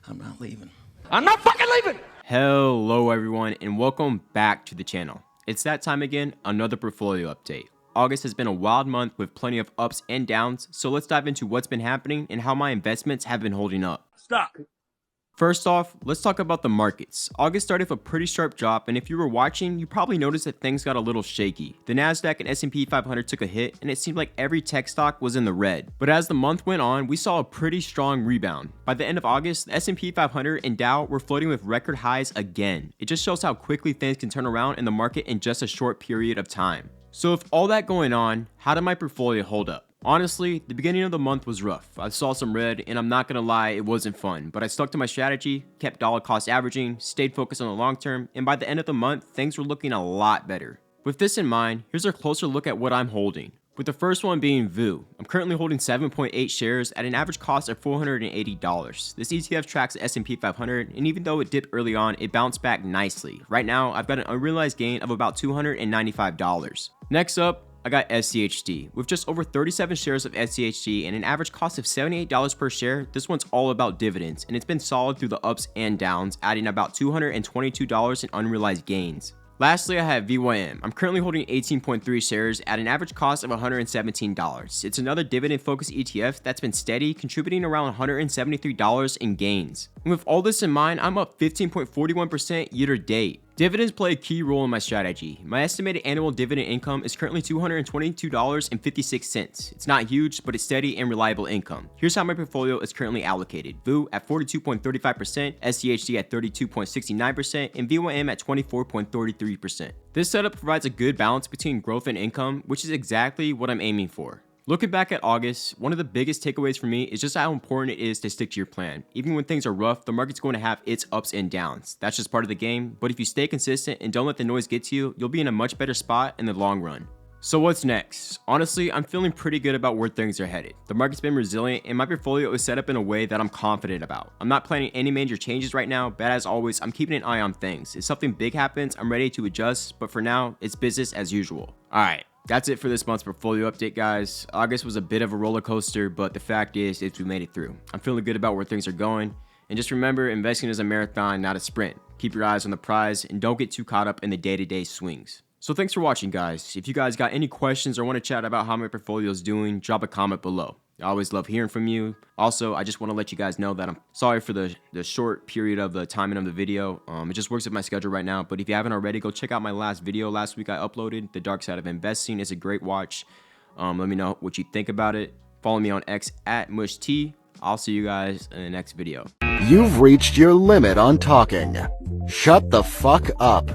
I'm not leaving. I'm not fucking leaving! Hello everyone and welcome back to the channel. It's that time again, another portfolio update. August has been a wild month with plenty of ups and downs, so let's dive into what's been happening and how my investments have been holding up. Stop. First off, let's talk about the markets. August started with a pretty sharp drop, and if you were watching, you probably noticed that things got a little shaky. The Nasdaq and S&P 500 took a hit, and it seemed like every tech stock was in the red. But as the month went on, we saw a pretty strong rebound. By the end of August, the S&P 500 and Dow were floating with record highs again. It just shows how quickly things can turn around in the market in just a short period of time. So with all that going on, how did my portfolio hold up? Honestly, the beginning of the month was rough. I saw some red, and I'm not gonna lie, it wasn't fun, but I stuck to my strategy, kept dollar cost averaging, stayed focused on the long term, and by the end of the month, things were looking a lot better. With this in mind, here's a closer look at what I'm holding. With the first one being VU. I'm currently holding 7.8 shares at an average cost of $480. This ETF tracks the S&P 500, and even though it dipped early on, it bounced back nicely. Right now, I've got an unrealized gain of about $295. Next up, I got SCHD. With just over 37 shares of SCHD and an average cost of $78 per share, this one's all about dividends, and it's been solid through the ups and downs, adding about $222 in unrealized gains. Lastly, I have VYM. I'm currently holding 18.3 shares at an average cost of $117. It's another dividend-focused ETF that's been steady, contributing around $173 in gains. And with all this in mind, I'm up 15.41% year to date. Dividends play a key role in my strategy. My estimated annual dividend income is currently $222.56. It's not huge, but it's steady and reliable income. Here's how my portfolio is currently allocated. VU at 42.35%, SCHD at 32.69%, and VYM at 24.33%. This setup provides a good balance between growth and income, which is exactly what I'm aiming for. Looking back at August, one of the biggest takeaways for me is just how important it is to stick to your plan. Even when things are rough, the market's going to have its ups and downs. That's just part of the game, but if you stay consistent and don't let the noise get to you, you'll be in a much better spot in the long run. So what's next? Honestly, I'm feeling pretty good about where things are headed. The market's been resilient and my portfolio is set up in a way that I'm confident about. I'm not planning any major changes right now, but as always, I'm keeping an eye on things. If something big happens, I'm ready to adjust, but for now, it's business as usual. Alright. That's it for this month's portfolio update, guys. August was a bit of a roller coaster, but the fact is we made it through. I'm feeling good about where things are going. And just remember, investing is a marathon, not a sprint. Keep your eyes on the prize and don't get too caught up in the day-to-day swings. So thanks for watching, guys. If you guys got any questions or want to chat about how my portfolio is doing, drop a comment below. I always love hearing from you. Also, I just want to let you guys know that I'm sorry for the short period of the timing of the video. It just works with my schedule right now. But if you haven't already, go check out my last video last week I uploaded. The Dark Side of Investing is a great watch. Let me know what you think about it. Follow me on X at MushT. I'll see you guys in the next video. You've reached your limit on talking. Shut the fuck up.